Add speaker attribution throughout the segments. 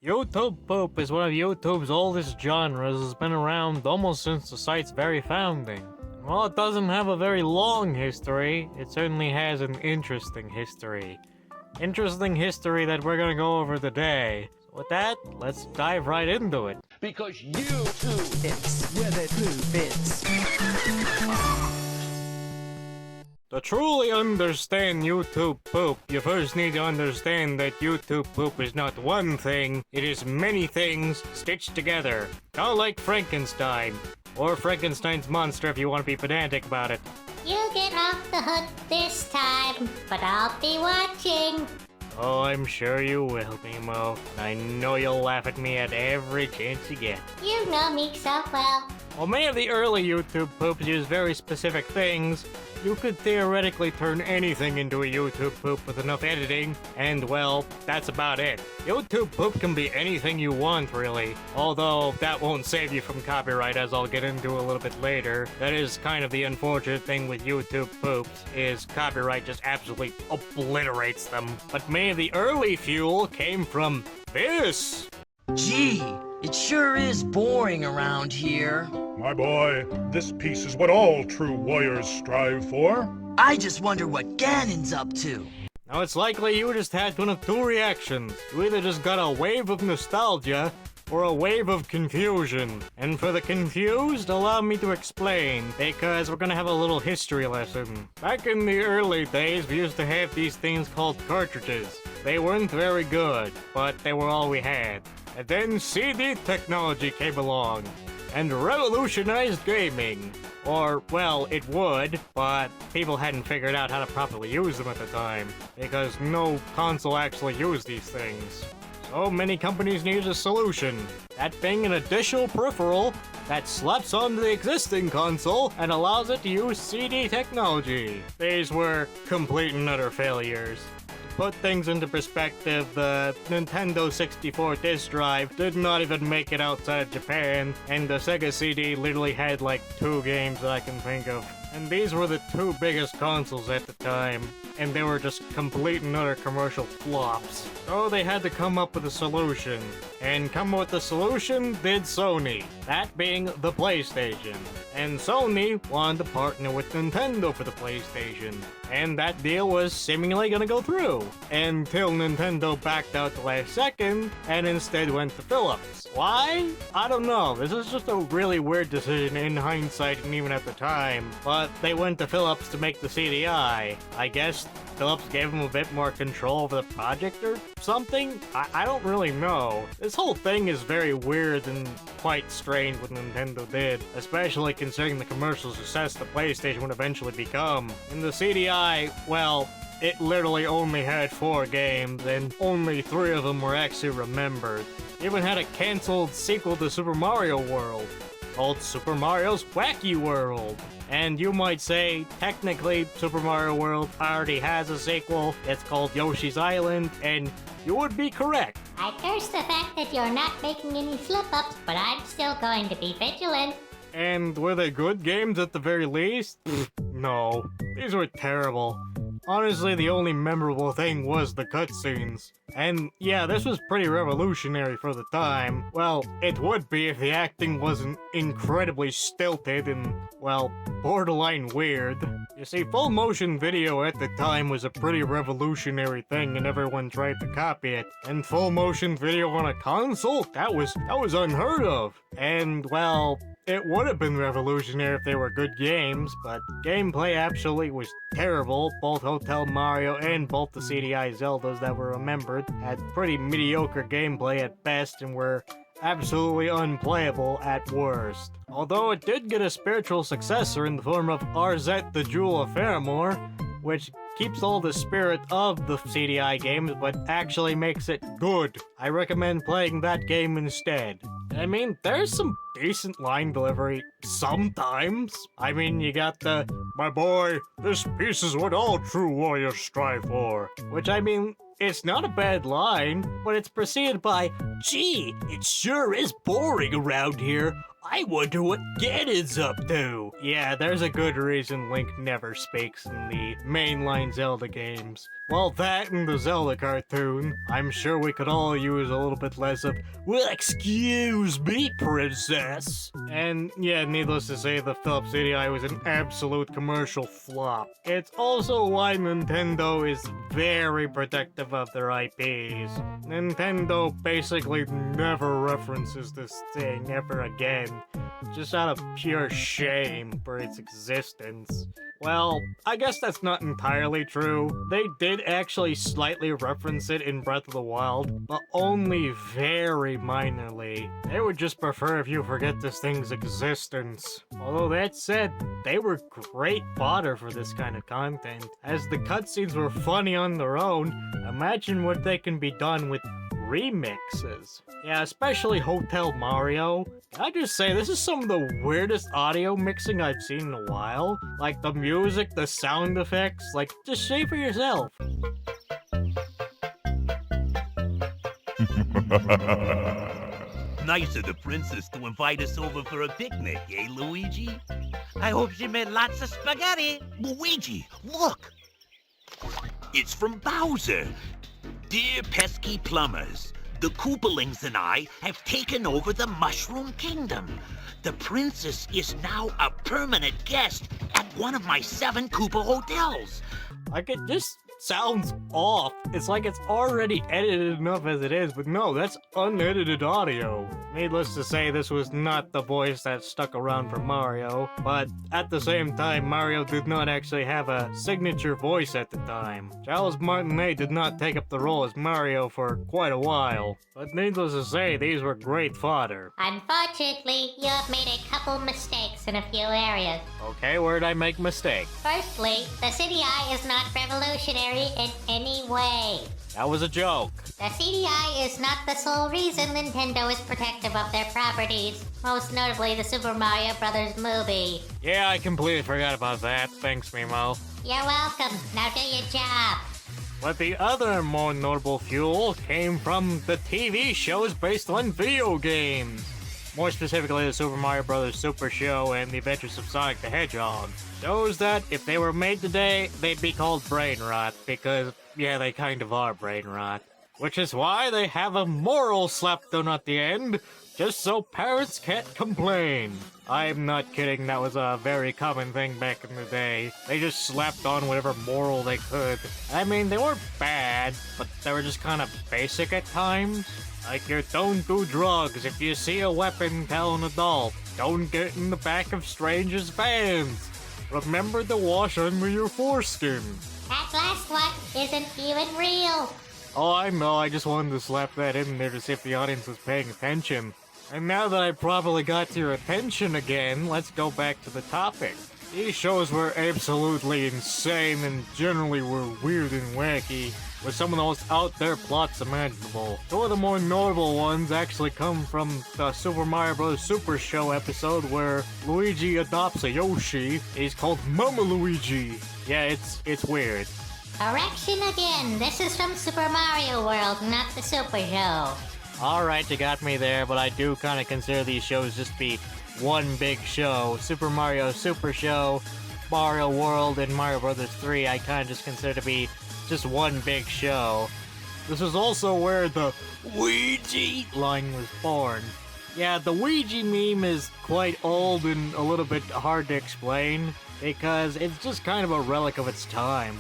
Speaker 1: YouTube poop is one of YouTube's oldest genres. It's been around almost since the site's very founding. While it doesn't have a very long history, it certainly has an interesting history. Interesting history that we're gonna go over today. So with that, let's dive right into it.
Speaker 2: Because YouTube fits where the glue fits.
Speaker 1: To truly understand YouTube poop, you first need to understand that YouTube poop is not one thing, it is many things stitched together. Kind of like Frankenstein. Or Frankenstein's monster if you want to be pedantic about it.
Speaker 3: You get off the hook this time, but I'll be watching.
Speaker 1: Oh, I'm sure you will, Nemo. I know you'll laugh at me at every chance you get.
Speaker 3: You know me so well.
Speaker 1: While many of the early YouTube poops use very specific things, you could theoretically turn anything into a YouTube poop with enough editing, and well, that's about it. YouTube poop can be anything you want, really. Although, that won't save you from copyright, as I'll get into a little bit later. That is kind of the unfortunate thing with YouTube poops, is copyright just absolutely obliterates them. But many of the early fuel came from this!
Speaker 2: Gee, it sure is boring around here.
Speaker 4: My boy, this piece is what all true warriors strive for.
Speaker 2: I just wonder what Ganon's up to.
Speaker 1: Now it's likely you just had one of two reactions. You either just got a wave of nostalgia, or a wave of confusion. And for the confused, allow me to explain, because we're gonna have a little history lesson. Back in the early days, we used to have these things called cartridges. They weren't very good, but they were all we had. And then CD technology came along and revolutionized gaming. Or, well, it would, but people hadn't figured out how to properly use them at the time, because no console actually used these things. So many companies needed a solution, that being an additional peripheral that slaps onto the existing console and allows it to use CD technology. These were complete and utter failures. Put things into perspective, the Nintendo 64 disc drive did not even make it outside of Japan, and the Sega CD literally had like 2 games that I can think of. And these were the 2 biggest consoles at the time, and they were just complete and utter commercial flops. So they had to come up with a solution, and come up with the solution did Sony, that being the PlayStation. And Sony wanted to partner with Nintendo for the PlayStation, and that deal was seemingly gonna go through, until Nintendo backed out the last second, and instead went to Philips. Why? I don't know, this is just a really weird decision in hindsight and even at the time, but they went to Philips to make the CDI. I guess Philips gave them a bit more control over the project or something? I don't really know. This whole thing is very weird and quite strange what Nintendo did, especially considering the commercial success the PlayStation would eventually become. In the CDI, well, it literally only had 4 games, and only 3 of them were actually remembered. It even had a cancelled sequel to Super Mario World, called Super Mario's Wacky World. And you might say, technically, Super Mario World already has a sequel. It's called Yoshi's Island, and you would be correct.
Speaker 3: I curse the fact that you're not making any slip-ups, but I'm still going to be vigilant.
Speaker 1: And were they good games at the very least? No, these were terrible. Honestly, the only memorable thing was the cutscenes. And yeah, this was pretty revolutionary for the time. Well, it would be if the acting wasn't incredibly stilted and, well, borderline weird. You see, full motion video at the time was a pretty revolutionary thing and everyone tried to copy it. And full motion video on a console? That was unheard of. And, well, it would have been revolutionary if they were good games, but gameplay absolutely was terrible. Both Hotel Mario and both the CDI Zeldas that were remembered had pretty mediocre gameplay at best and were absolutely unplayable at worst. Although it did get a spiritual successor in the form of Arzette the Jewel of Faramore, which keeps all the spirit of the CDI games but actually makes it good. I recommend playing that game instead. I mean, there's some decent line delivery sometimes. I mean, you got the, "My boy, this piece is what all true warriors strive for," which, I mean, it's not a bad line, but it's preceded by, "Gee, it sure is boring around here. I wonder what Ganon's up to. Yeah, there's a good reason Link never speaks in the mainline Zelda games. Well, that and the Zelda cartoon, I'm sure we could all use a little bit less of, well, excuse me, princess. And yeah, needless to say, the Philips CDI was an absolute commercial flop. It's also why Nintendo is very protective of their IPs. Nintendo basically never references this thing ever again, just out of pure shame for its existence. Well, I guess that's not entirely true. They did actually slightly reference it in Breath of the Wild, but only very minorly. They would just prefer if you forget this thing's existence. Although that said, they were great fodder for this kind of content. As the cutscenes were funny on their own, imagine what they can be done with remixes. Yeah, especially Hotel Mario. Can I just say, this is some of the weirdest audio mixing I've seen in a while. Like the music, the sound effects, like, just see for yourself.
Speaker 5: Nice of the princess to invite us over for a picnic, eh, Luigi? I hope she made lots of spaghetti. Luigi, look! It's from Bowser. Dear pesky plumbers, the Koopalings and I have taken over the Mushroom Kingdom. The princess is now a permanent guest at one of my 7 Koopa hotels.
Speaker 1: Like, it just sounds off. It's like it's already edited enough as it is, but no, that's unedited audio. Needless to say, this was not the voice that stuck around for Mario, but at the same time, Mario did not actually have a signature voice at the time. Charles Martinet did not take up the role as Mario for quite a while, but needless to say, these were great fodder.
Speaker 3: Unfortunately, you have made a couple mistakes in a few areas.
Speaker 1: Okay, where'd I make mistake?
Speaker 3: Firstly, the CDI is not revolutionary in any way.
Speaker 1: That was a joke.
Speaker 3: The CDI is not the sole reason Nintendo is protective of their properties, most notably the Super Mario Bros. Movie.
Speaker 1: Yeah, I completely forgot about that. Thanks, Mimo.
Speaker 3: You're welcome. Now do your job.
Speaker 1: But the other more notable fuel came from the TV shows based on video games. More specifically, the Super Mario Bros. Super Show and The Adventures of Sonic the Hedgehog. Shows that, if they were made today, they'd be called brain rot, because, yeah, they kind of are brain rot. Which is why they have a moral slapdown at the end, just so parents can't complain. I'm not kidding, that was a very common thing back in the day. They just slapped on whatever moral they could. I mean, they weren't bad, but they were just kind of basic at times. Like your don't do drugs, if you see a weapon, tell an adult. Don't get in the back of strangers' vans. Remember to wash under your foreskin.
Speaker 3: That last one isn't even real.
Speaker 1: Oh, I know, I just wanted to slap that in there to see if the audience was paying attention. And now that I probably got your attention again, let's go back to the topic. These shows were absolutely insane and generally were weird and wacky, with some of the most out-there plots imaginable. Two of the more notable ones actually come from the Super Mario Bros. Super Show episode where Luigi adopts a Yoshi. He's called Mama Luigi. Yeah, it's weird.
Speaker 3: Correction again. This is from Super Mario World, not the Super Show.
Speaker 1: Alright, you got me there, but I do kind of consider these shows just be one big show. Super Mario Super Show, Mario World, and Mario Bros. 3 I kind of just consider to be just one big show. This is also where the weegee line was born. Yeah, the weegee meme is quite old and a little bit hard to explain, because it's just kind of a relic of its time.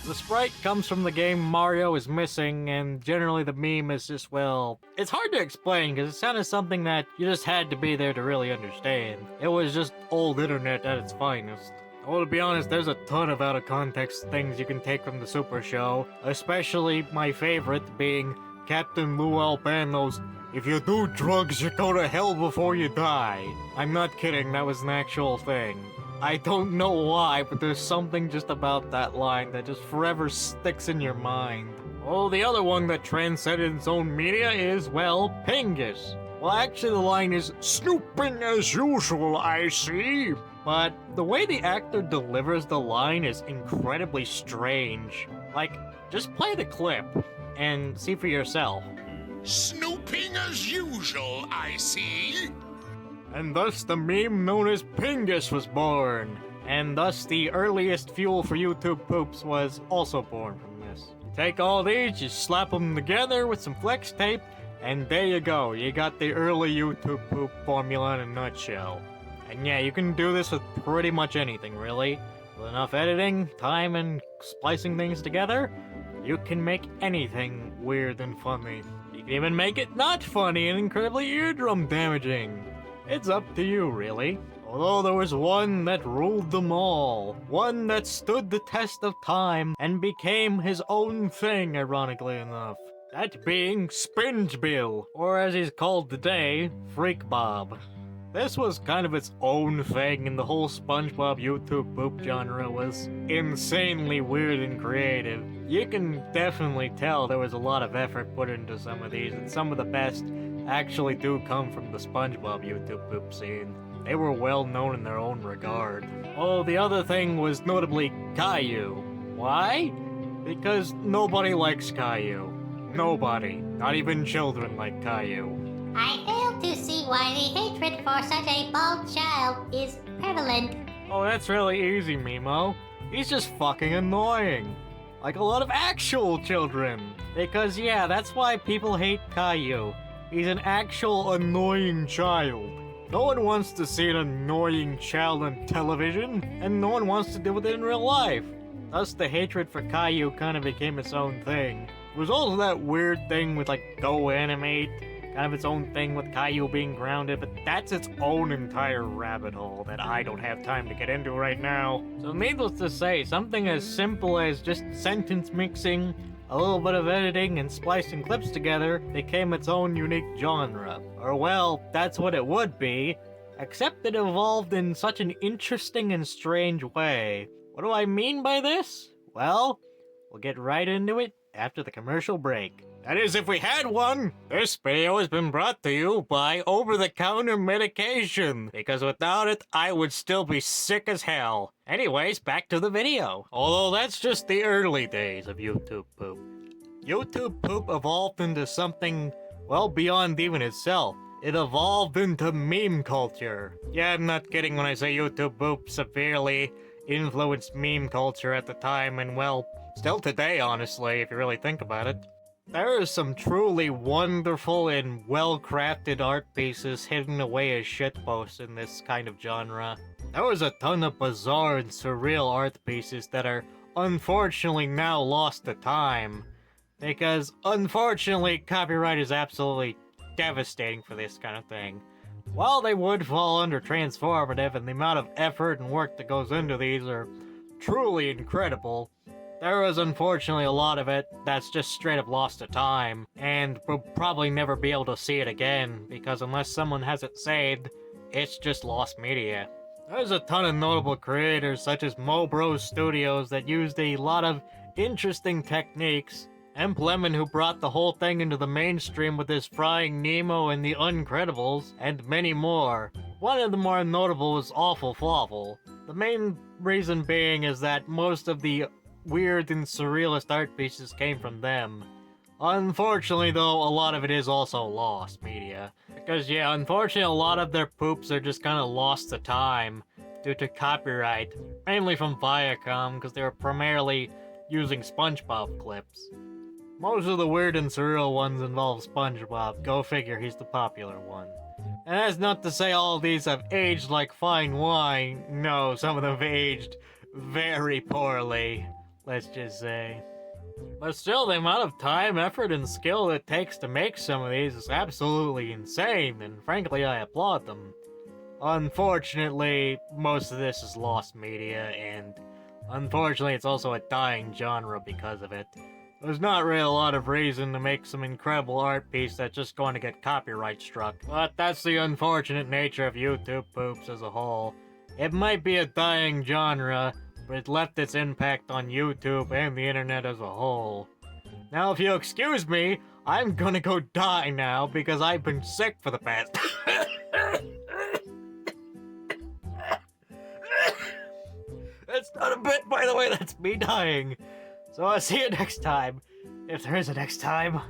Speaker 1: The sprite comes from the game Mario is Missing, and generally the meme is just, well, it's hard to explain because it's kind of something that you just had to be there to really understand. It was just old internet at its finest. Well, to be honest, there's a ton of out-of-context things you can take from the Super Show, especially my favorite being Captain Lou Albano's "If you do drugs, you go to hell before you die." I'm not kidding, that was an actual thing. I don't know why, but there's something just about that line that just forever sticks in your mind. Oh, the other one that transcended its own media is, well, Pingus. Well, actually the line is, "Snooping as usual, I see." But the way the actor delivers the line is incredibly strange. Like, just play the clip and see for yourself.
Speaker 6: Snooping as usual, I see.
Speaker 1: And thus the meme known as pingus was born. And thus the earliest fuel for YouTube poops was also born from this. You take all these, you slap them together with some flex tape, and there you go. You got the early YouTube poop formula in a nutshell. And yeah, you can do this with pretty much anything, really. With enough editing, time, and splicing things together, you can make anything weird and funny. You can even make it not funny and incredibly eardrum damaging. It's up to you, really. Although there was one that ruled them all. One that stood the test of time and became his own thing, ironically enough. That being Spingebill, or as he's called today, Freak Bob. This was kind of its own thing, and the whole SpongeBob YouTube poop genre was insanely weird and creative. You can definitely tell there was a lot of effort put into some of these, and some of the best actually do come from the SpongeBob YouTube poop scene. They were well known in their own regard. Oh, the other thing was notably Caillou. Why? Because nobody likes Caillou. Nobody. Not even children like Caillou.
Speaker 3: I fail to see why the hatred for such a bald child is prevalent.
Speaker 1: Oh, that's really easy, Mimo. He's just fucking annoying. Like a lot of actual children. Because yeah, that's why people hate Caillou. He's an actual annoying child. No one wants to see an annoying child on television, and no one wants to deal with it in real life. Thus, the hatred for Caillou kind of became its own thing. There was also that weird thing with, like, Go Animate, kind of its own thing with Caillou being grounded, but that's its own entire rabbit hole that I don't have time to get into right now. So needless to say, something as simple as just sentence mixing, a little bit of editing and splicing clips together became its own unique genre. Or well, that's what it would be, except it evolved in such an interesting and strange way. What do I mean by this? Well, we'll get right into it after the commercial break. That is, if we had one! This video has been brought to you by over-the-counter medication, because without it, I would still be sick as hell. Anyways, back to the video. Although that's just the early days of YouTube poop. YouTube poop evolved into something, well, beyond even itself. It evolved into meme culture. Yeah, I'm not kidding when I say YouTube poop severely influenced meme culture at the time, and well, still today, honestly, if you really think about it. There are some truly wonderful and well-crafted art pieces hidden away as shitposts in this kind of genre. There was a ton of bizarre and surreal art pieces that are unfortunately now lost to time. Because, unfortunately, copyright is absolutely devastating for this kind of thing. While they would fall under transformative, and the amount of effort and work that goes into these are truly incredible, there is unfortunately a lot of it that's just straight up lost to time, and we'll probably never be able to see it again, because unless someone has it saved, it's just lost media. There's a ton of notable creators such as Mobros Studios that used a lot of interesting techniques, and Lemon, who brought the whole thing into the mainstream with his Frying Nemo and the Uncredibles, and many more. One of the more notable was Awful Flawful. The main reason being is that most of the weird and surrealist art pieces came from them. Unfortunately, though, a lot of it is also lost media. Because, yeah, unfortunately, a lot of their poops are just kind of lost to time due to copyright, mainly from Viacom, because they were primarily using SpongeBob clips. Most of the weird and surreal ones involve SpongeBob. Go figure, he's the popular one. And that's not to say all of these have aged like fine wine. No, some of them have aged very poorly, let's just say. But still, the amount of time, effort, and skill it takes to make some of these is absolutely insane, and frankly, I applaud them. Unfortunately, most of this is lost media, and unfortunately, it's also a dying genre because of it. There's not really a lot of reason to make some incredible art piece that's just going to get copyright struck. But that's the unfortunate nature of YouTube poops as a whole. It might be a dying genre, but it left its impact on YouTube and the internet as a whole. Now, if you'll excuse me, I'm gonna go die now because I've been sick for the past... That's not a bit, by the way, that's me dying. So I'll see you next time, if there is a next time.